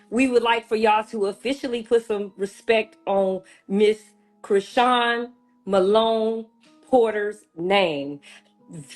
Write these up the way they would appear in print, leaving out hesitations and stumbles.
we would like for y'all to officially put some respect on Miss Chrisean Malone Porter's name.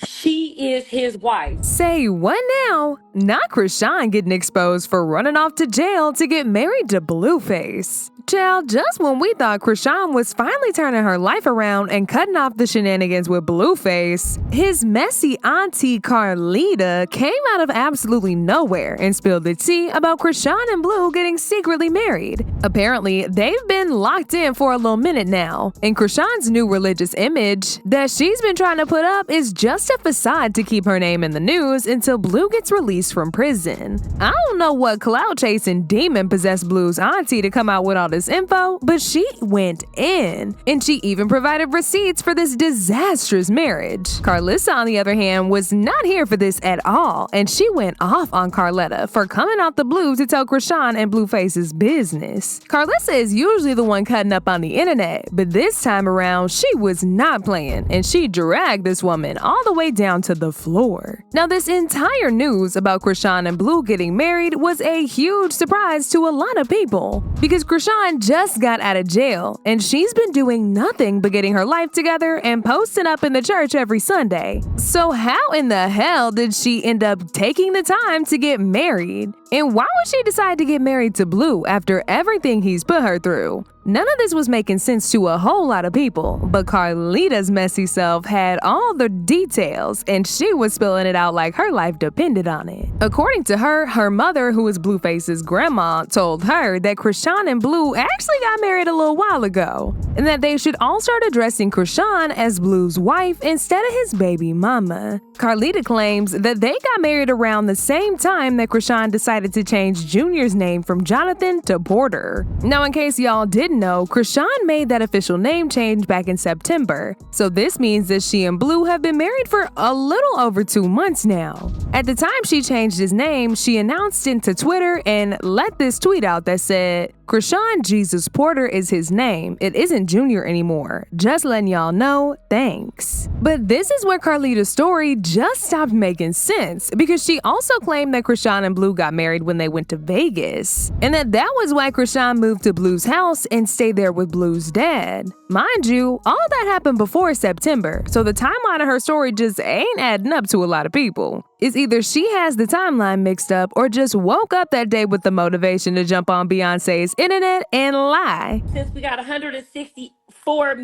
She is his wife. Say what now? Not Chrisean getting exposed for running off to jail to get married to Blueface. Child, just when we thought Chrisean was finally turning her life around and cutting off the shenanigans with Blueface, his messy auntie Karletta came out of absolutely nowhere and spilled the tea about Chrisean and Blue getting secretly married. Apparently, they've been locked in for a little minute now, and Chrisean's new religious image that she's been trying to put up is just a facade to keep her name in the news until Blue gets released from prison. I don't know what clout-chasing demon possessed Blue's auntie to come out with all this info, but she went in, and she even provided receipts for this disastrous marriage. Karlissa, on the other hand, was not here for this at all, and she went off on Karletta for coming out the blue to tell Chrisean and Blueface's business. Karlissa is usually the one cutting up on the internet, but this time around, she was not playing, and she dragged this woman all the way down to the floor. Now, this entire news about Chrisean and Blue getting married was a huge surprise to a lot of people, because Chrisean just got out of jail, and she's been doing nothing but getting her life together and posting up in the church every Sunday. So how in the hell did she end up taking the time to get married? And why would she decide to get married to Blue after everything he's put her through? None of this was making sense to a whole lot of people, but Karletta's messy self had all the details, and she was spilling it out like her life depended on it. According to her, her mother, who is Blueface's grandma, told her that Chrisean and Blue actually got married a little while ago, and that they should all start addressing Chrisean as Blue's wife instead of his baby mama. Karletta claims that they got married around the same time that Chrisean decided to change Junior's name from Jonathan to Porter. Now, in case y'all didn't know, Chrisean made that official name change back in September, so this means that she and Blue have been married for a little over 2 months now. At the time she changed his name, she announced into Twitter and let this tweet out that said, "Chrisean Jesus Porter is his name. It isn't Junior anymore. Just letting y'all know, thanks." But this is where Karletta's story just stopped making sense, because she also claimed that Chrisean and Blue got married when they went to Vegas, and that was why Chrisean moved to Blue's house and stayed there with Blue's dad. Mind you, all of that happened before September, so the timeline of her story just ain't adding up to a lot of people. It's either she has the timeline mixed up or just woke up that day with the motivation to jump on Beyonce's internet and lie. Since we got 164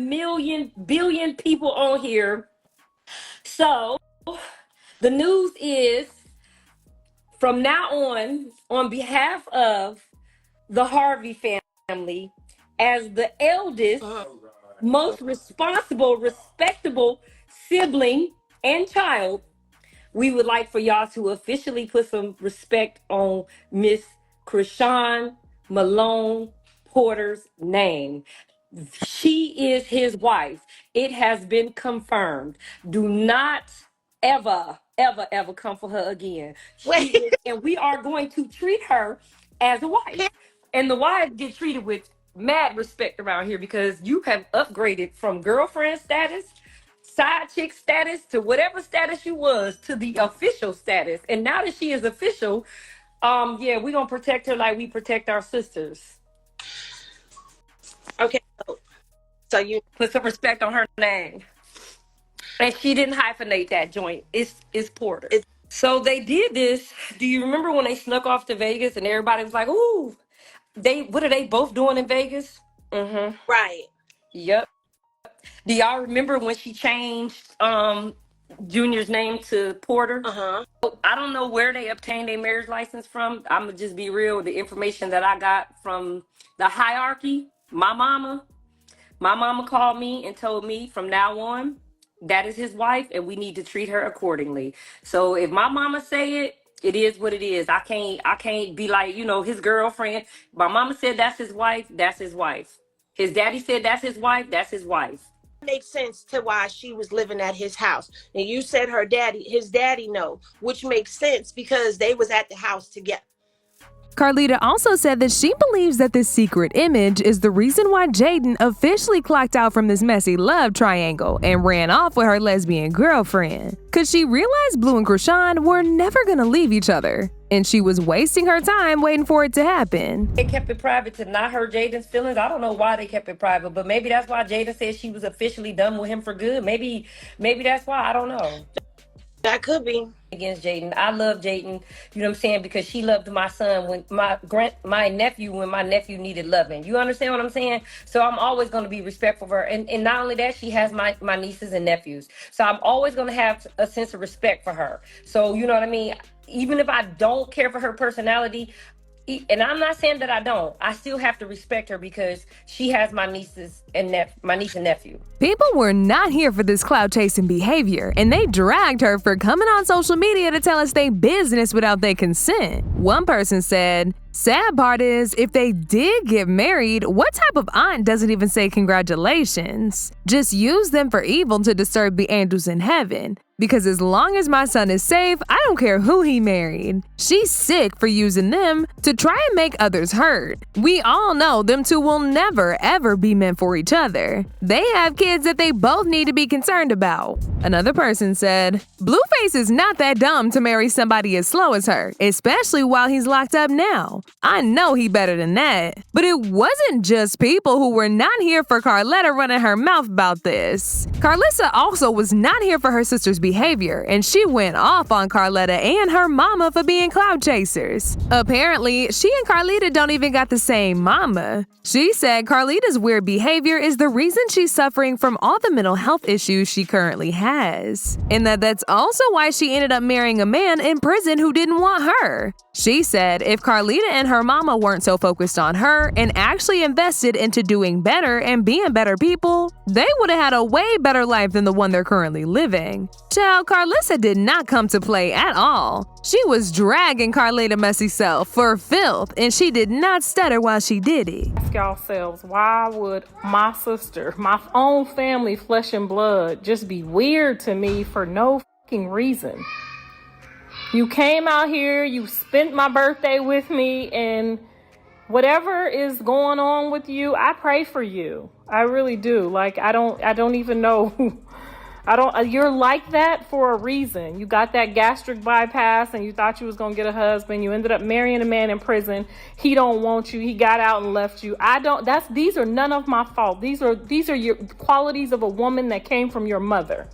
billion people on here, so the news is, from now on behalf of the Harvey family, as the eldest, most responsible, respectable sibling and child, we would like for y'all to officially put some respect on Miss Chrisean Malone Porter's name. She is his wife. It has been confirmed. Do not ever come for her again. And we are going to treat her as a wife. And the wives get treated with mad respect around here, because you have upgraded from girlfriend status, side chick status, to whatever status you was, to the official status. And now that she is official, yeah, we're gonna protect her like we protect our sisters. Okay, so you put some respect on her name. And she didn't hyphenate that joint. It's Porter. So they did this. Do you remember when they snuck off to Vegas and everybody was like, "Ooh, what are they both doing in Vegas?" Mm-hmm. Right. Yep. Do y'all remember when she changed Junior's name to Porter? Uh-huh. I don't know where they obtained their marriage license from. I'm gonna just be real. The information that I got from the hierarchy, my mama called me and told me from now on, that is his wife, and we need to treat her accordingly. So if my mama say it, it is what it is. I can't be like, his girlfriend. My mama said that's his wife, that's his wife. His daddy said that's his wife, that's his wife. Makes sense to why she was living at his house. And you said his daddy know, which makes sense because they was at the house together. Karletta also said that she believes that this secret image is the reason why Jaden officially clocked out from this messy love triangle and ran off with her lesbian girlfriend. Cause she realized Blue and Chrisean were never gonna leave each other, and she was wasting her time waiting for it to happen. They kept it private to not hurt Jaden's feelings. I don't know why they kept it private, but maybe that's why Jaden said she was officially done with him for good. Maybe that's why. I don't know. That could be. Against Jaden. I love Jaden, you know what I'm saying, because she loved my son when my nephew when my nephew needed loving. You understand what I'm saying? So I'm always going to be respectful of her. And not only that, she has my nieces and nephews. So I'm always going to have a sense of respect for her. So you know what I mean? Even if I don't care for her personality, and I'm not saying that I don't, I still have to respect her because she has my niece and nephew. People were not here for this clout-chasing behavior, and they dragged her for coming on social media to tell us their business without their consent. One person said, "Sad part is, if they did get married, what type of aunt doesn't even say congratulations? Just use them for evil to disturb the angels in heaven. Because as long as my son is safe, I don't care who he married. She's sick for using them to try and make others hurt. We all know them two will never ever be meant for each other. They have kids that they both need to be concerned about." Another person said, "Blueface is not that dumb to marry somebody as slow as her, especially while he's locked up now. I know he better than that." But it wasn't just people who were not here for Karletta running her mouth about this. Karlissa also was not here for her sister's behavior, and she went off on Karletta and her mama for being clout chasers. Apparently, she and Karletta don't even got the same mama. She said Karletta's weird behavior is the reason she's suffering from all the mental health issues she currently has, and that's also why she ended up marrying a man in prison who didn't want her. She said if Karletta and her mama weren't so focused on her and actually invested into doing better and being better people, they would have had a way better life than the one they're currently living. Child, Karlissa did not come to play at all. She was dragging Karletta's messy self for filth, and she did not stutter while she did it. Ask yourselves, why would my sister, my own family, flesh and blood, just be weird to me for no fucking reason? You came out here, you spent my birthday with me, and whatever is going on with you, I pray for you. I really do. Like, I don't even know. You're like that for a reason. You got that gastric bypass and you thought you was going to get a husband. You ended up marrying a man in prison. He don't want you. He got out and left you. These are none of my fault. These are your qualities of a woman that came from your mother.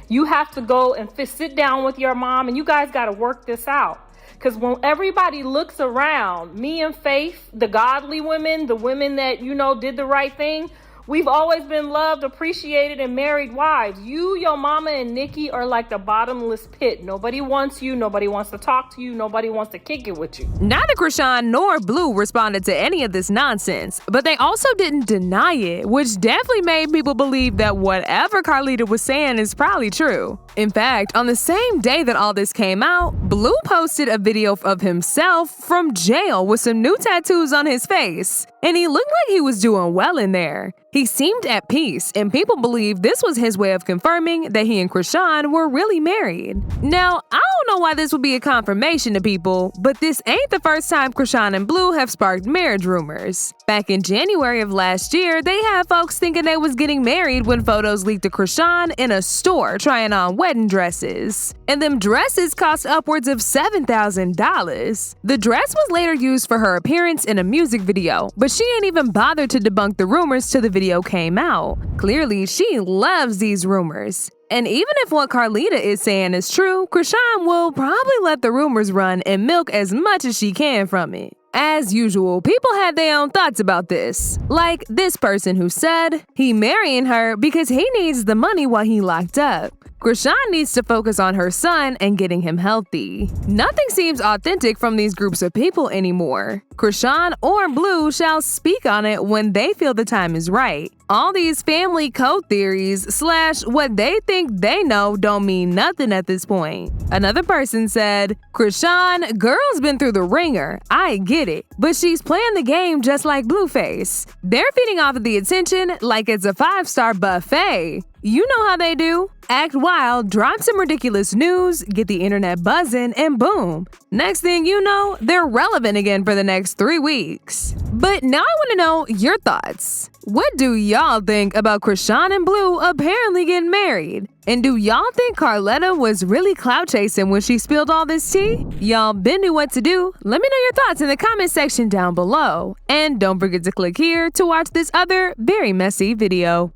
You have to go and sit down with your mom, and you guys got to work this out. Because when everybody looks around, me and Faith, the godly women, the women that, did the right thing, we've always been loved, appreciated, and married wives. You, your mama, and Nikki are like the bottomless pit. Nobody wants you. Nobody wants to talk to you. Nobody wants to kick it with you. Neither Chrisean nor Blue responded to any of this nonsense, but they also didn't deny it, which definitely made people believe that whatever Karletta was saying is probably true. In fact, on the same day that all this came out, Blue posted a video of himself from jail with some new tattoos on his face, and he looked like he was doing well in there. He seemed at peace, and people believe this was his way of confirming that he and Chrisean were really married. Now, I don't know why this would be a confirmation to people, but this ain't the first time Chrisean and Blue have sparked marriage rumors. Back in January of last year, they had folks thinking they was getting married when photos leaked of Chrisean in a store trying on wedding dresses. And them dresses cost upwards of $7,000. The dress was later used for her appearance in a music video, but she ain't even bothered to debunk the rumors till the video came out. Clearly, she loves these rumors. And even if what Karletta is saying is true, Chrisean will probably let the rumors run and milk as much as she can from it. As usual, people had their own thoughts about this. Like this person who said he marrying her because he needs the money while he locked up. Chrisean needs to focus on her son and getting him healthy. Nothing seems authentic from these groups of people anymore. Chrisean or Blue shall speak on it when they feel the time is right. All these family code theories / what they think they know don't mean nothing at this point. Another person said, Chrisean, girl's been through the ringer. I get it. But she's playing the game just like Blueface. They're feeding off of the attention like it's a 5-star buffet. You know how they do. Act wild, drop some ridiculous news, get the internet buzzing, and boom. Next thing you know, they're relevant again for the next 3 weeks. But now I want to know your thoughts. What do y'all think about Chrisean and Blue apparently getting married? And do y'all think Karletta was really clout chasing when she spilled all this tea? Y'all been knew what to do. Let me know your thoughts in the comment section down below. And don't forget to click here to watch this other very messy video.